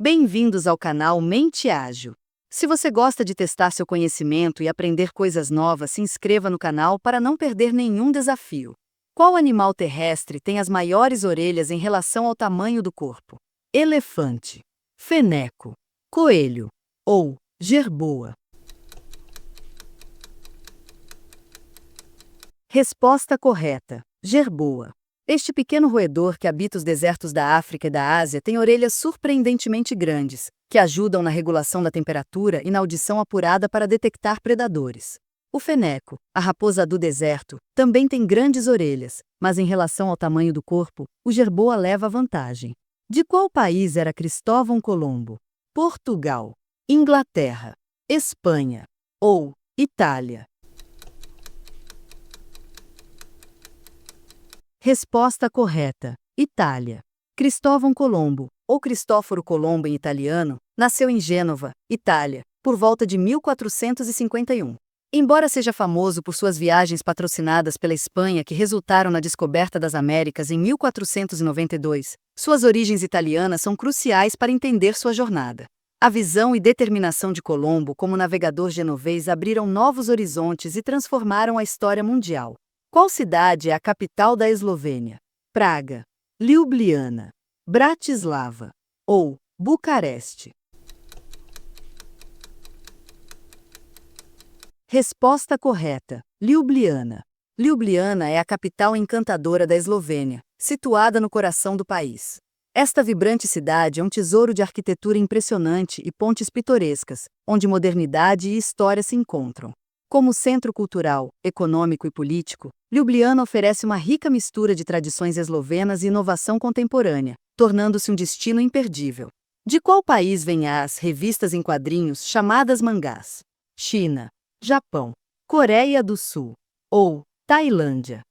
Bem-vindos ao canal Mente Ágil. Se você gosta de testar seu conhecimento e aprender coisas novas, se inscreva no canal para não perder nenhum desafio. Qual animal terrestre tem as maiores orelhas em relação ao tamanho do corpo? Elefante, feneco, coelho ou jerboa? Resposta correta: jerboa. Este pequeno roedor que habita os desertos da África e da Ásia tem orelhas surpreendentemente grandes, que ajudam na regulação da temperatura e na audição apurada para detectar predadores. O feneco, a raposa do deserto, também tem grandes orelhas, mas em relação ao tamanho do corpo, o jerboa leva vantagem. De qual país era Cristóvão Colombo? Portugal, Inglaterra, Espanha ou Itália? Resposta correta: Itália. Cristóvão Colombo, ou Cristóforo Colombo em italiano, nasceu em Gênova, Itália, por volta de 1451. Embora seja famoso por suas viagens patrocinadas pela Espanha que resultaram na descoberta das Américas em 1492, suas origens italianas são cruciais para entender sua jornada. A visão e determinação de Colombo como navegador genovês abriram novos horizontes e transformaram a história mundial. Qual cidade é a capital da Eslovênia? Praga, Ljubljana, Bratislava ou Bucareste? Resposta correta: Ljubljana. Ljubljana é a capital encantadora da Eslovênia, situada no coração do país. Esta vibrante cidade é um tesouro de arquitetura impressionante e pontes pitorescas, onde modernidade e história se encontram. Como centro cultural, econômico e político, Ljubljana oferece uma rica mistura de tradições eslovenas e inovação contemporânea, tornando-se um destino imperdível. De qual país vêm as revistas em quadrinhos chamadas mangás? China, Japão, Coreia do Sul ou Tailândia?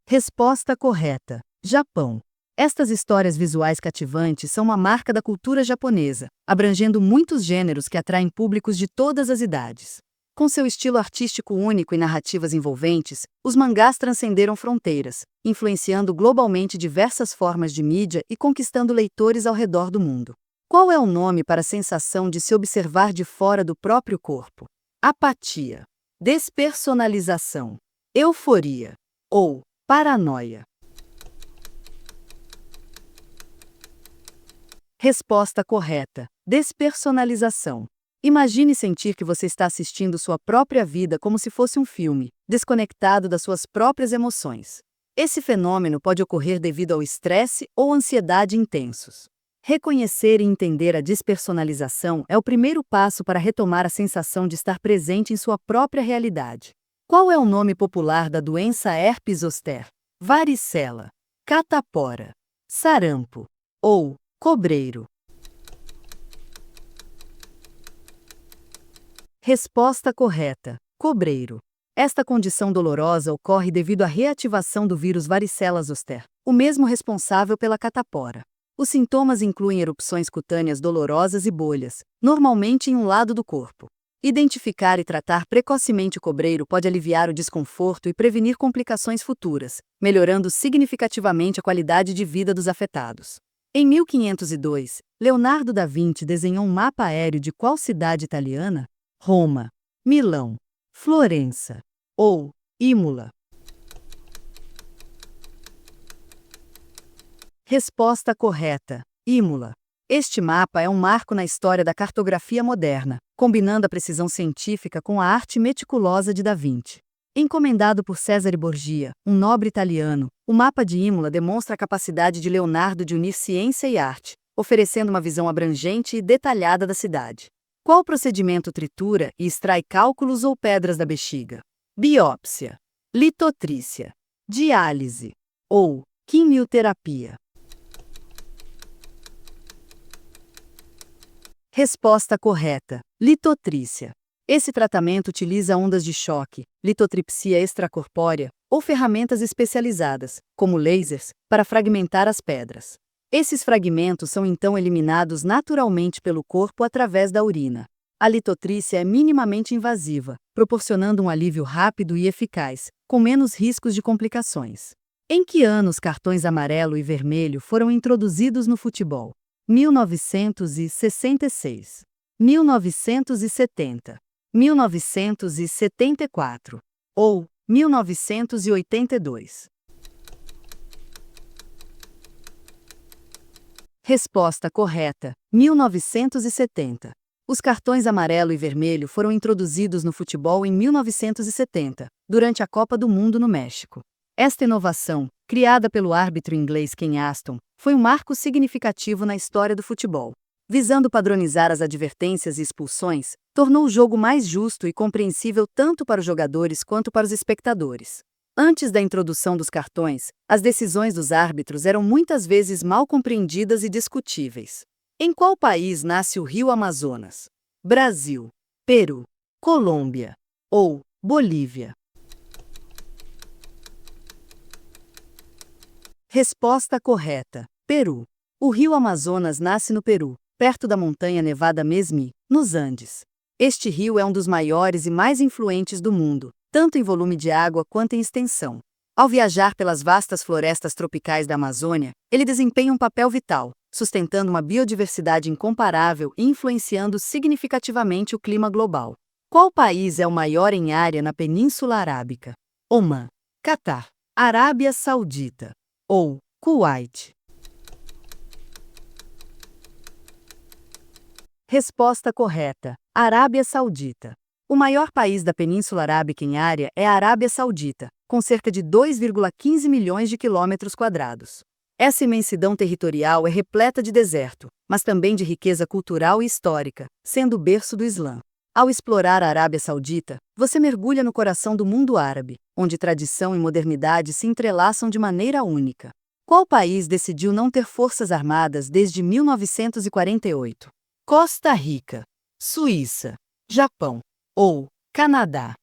Resposta correta: Japão. Estas histórias visuais cativantes são uma marca da cultura japonesa, abrangendo muitos gêneros que atraem públicos de todas as idades. Com seu estilo artístico único e narrativas envolventes, os mangás transcenderam fronteiras, influenciando globalmente diversas formas de mídia e conquistando leitores ao redor do mundo. Qual é o nome para a sensação de se observar de fora do próprio corpo? Apatia, despersonalização, euforia ou paranoia? Resposta correta: despersonalização. Imagine sentir que você está assistindo sua própria vida como se fosse um filme, desconectado das suas próprias emoções. Esse fenômeno pode ocorrer devido ao estresse ou ansiedade intensos. Reconhecer e entender a despersonalização é o primeiro passo para retomar a sensação de estar presente em sua própria realidade. Qual é o nome popular da doença herpes zoster? Varicela, catapora, sarampo ou cobreiro? Resposta correta: cobreiro. Esta condição dolorosa ocorre devido à reativação do vírus varicela zoster, o mesmo responsável pela catapora. Os sintomas incluem erupções cutâneas dolorosas e bolhas, normalmente em um lado do corpo. Identificar e tratar precocemente o cobreiro pode aliviar o desconforto e prevenir complicações futuras, melhorando significativamente a qualidade de vida dos afetados. Em 1502, Leonardo da Vinci desenhou um mapa aéreo de qual cidade italiana? Roma, Milão, Florença ou Imola? Resposta correta: Imola. Este mapa é um marco na história da cartografia moderna, combinando a precisão científica com a arte meticulosa de Da Vinci. Encomendado por Cesare Borgia, um nobre italiano, o mapa de Imola demonstra a capacidade de Leonardo de unir ciência e arte, oferecendo uma visão abrangente e detalhada da cidade. Qual procedimento tritura e extrai cálculos ou pedras da bexiga? Biópsia, litotrícia, diálise ou quimioterapia? Resposta correta: litotrícia. Esse tratamento utiliza ondas de choque, litotripsia extracorpórea ou ferramentas especializadas, como lasers, para fragmentar as pedras. Esses fragmentos são então eliminados naturalmente pelo corpo através da urina. A litotrícia é minimamente invasiva, proporcionando um alívio rápido e eficaz, com menos riscos de complicações. Em que ano os cartões amarelo e vermelho foram introduzidos no futebol? 1966, 1970, 1974 ou 1982? Resposta correta: 1970. Os cartões amarelo e vermelho foram introduzidos no futebol em 1970, durante a Copa do Mundo no México. Esta inovação, criada pelo árbitro inglês Ken Aston, foi um marco significativo na história do futebol. Visando padronizar as advertências e expulsões, tornou o jogo mais justo e compreensível tanto para os jogadores quanto para os espectadores. Antes da introdução dos cartões, as decisões dos árbitros eram muitas vezes mal compreendidas e discutíveis. Em qual país nasce o rio Amazonas? Brasil, Peru, Colômbia ou Bolívia? Resposta correta: Peru. O rio Amazonas nasce no Peru, perto da montanha nevada Mesmi, nos Andes. Este rio é um dos maiores e mais influentes do mundo, tanto em volume de água quanto em extensão. Ao viajar pelas vastas florestas tropicais da Amazônia, ele desempenha um papel vital, sustentando uma biodiversidade incomparável e influenciando significativamente o clima global. Qual país é o maior em área na Península Arábica? Omã, Catar, Arábia Saudita ou Kuwait? Resposta correta: Arábia Saudita. O maior país da Península Arábica em área é a Arábia Saudita, com cerca de 2,15 milhões de quilômetros quadrados. Essa imensidão territorial é repleta de deserto, mas também de riqueza cultural e histórica, sendo o berço do Islã. Ao explorar a Arábia Saudita, você mergulha no coração do mundo árabe, onde tradição e modernidade se entrelaçam de maneira única. Qual país decidiu não ter forças armadas desde 1948? Costa Rica, Suíça, Japão ou Canadá?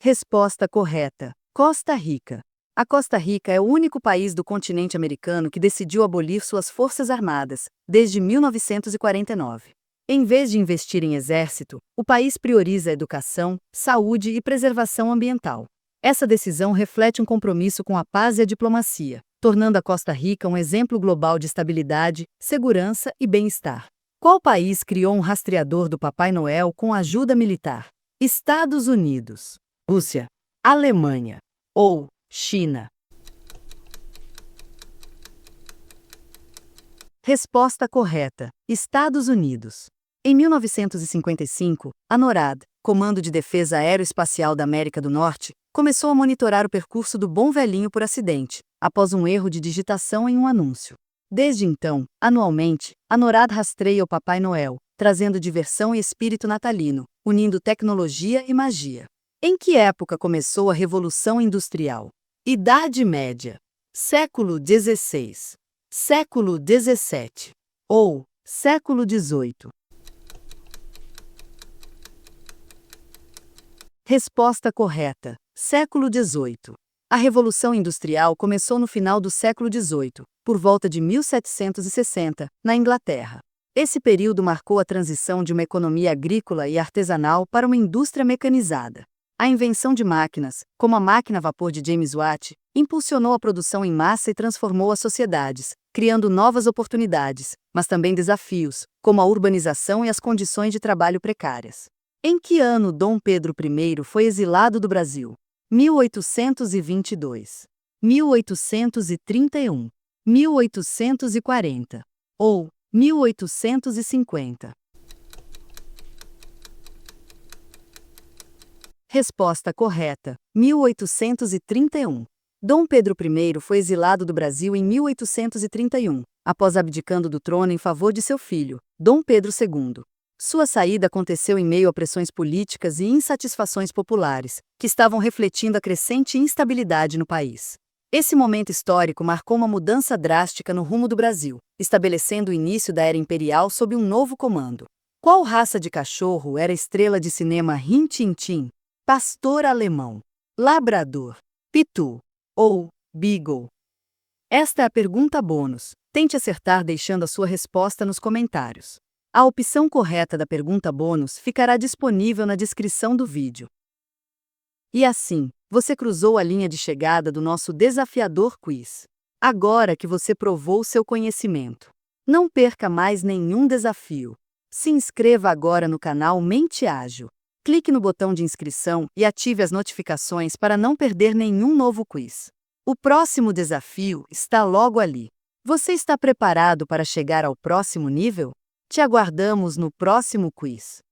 Resposta correta: Costa Rica. A Costa Rica é o único país do continente americano que decidiu abolir suas forças armadas, desde 1949. Em vez de investir em exército, o país prioriza a educação, saúde e preservação ambiental. Essa decisão reflete um compromisso com a paz e a diplomacia, tornando a Costa Rica um exemplo global de estabilidade, segurança e bem-estar. Qual país criou um rastreador do Papai Noel com ajuda militar? Estados Unidos, Rússia, Alemanha ou China? Resposta correta: Estados Unidos. Em 1955, a NORAD, Comando de Defesa Aeroespacial da América do Norte, começou a monitorar o percurso do Bom Velhinho por acidente, após um erro de digitação em um anúncio. Desde então, anualmente, a NORAD rastreia o Papai Noel, trazendo diversão e espírito natalino, unindo tecnologia e magia. Em que época começou a Revolução Industrial? Idade Média, século XVI, século XVII ou século XVIII? Resposta correta: século XVIII. A Revolução Industrial começou no final do século XVIII, por volta de 1760, na Inglaterra. Esse período marcou a transição de uma economia agrícola e artesanal para uma indústria mecanizada. A invenção de máquinas, como a máquina a vapor de James Watt, impulsionou a produção em massa e transformou as sociedades, criando novas oportunidades, mas também desafios, como a urbanização e as condições de trabalho precárias. Em que ano Dom Pedro I foi exilado do Brasil? 1822, 1831, 1840 ou 1850? Resposta correta: 1831. Dom Pedro I foi exilado do Brasil em 1831, após abdicando do trono em favor de seu filho, Dom Pedro II. Sua saída aconteceu em meio a pressões políticas e insatisfações populares, que estavam refletindo a crescente instabilidade no país. Esse momento histórico marcou uma mudança drástica no rumo do Brasil, estabelecendo o início da era imperial sob um novo comando. Qual raça de cachorro era a estrela de cinema Rin Tin Tin? Pastor alemão, labrador, pitu ou beagle? Esta é a pergunta bônus. Tente acertar deixando a sua resposta nos comentários. A opção correta da pergunta bônus ficará disponível na descrição do vídeo. E assim, você cruzou a linha de chegada do nosso desafiador quiz. Agora que você provou seu conhecimento, não perca mais nenhum desafio. Se inscreva agora no canal Mente Ágil. Clique no botão de inscrição e ative as notificações para não perder nenhum novo quiz. O próximo desafio está logo ali. Você está preparado para chegar ao próximo nível? Te aguardamos no próximo quiz.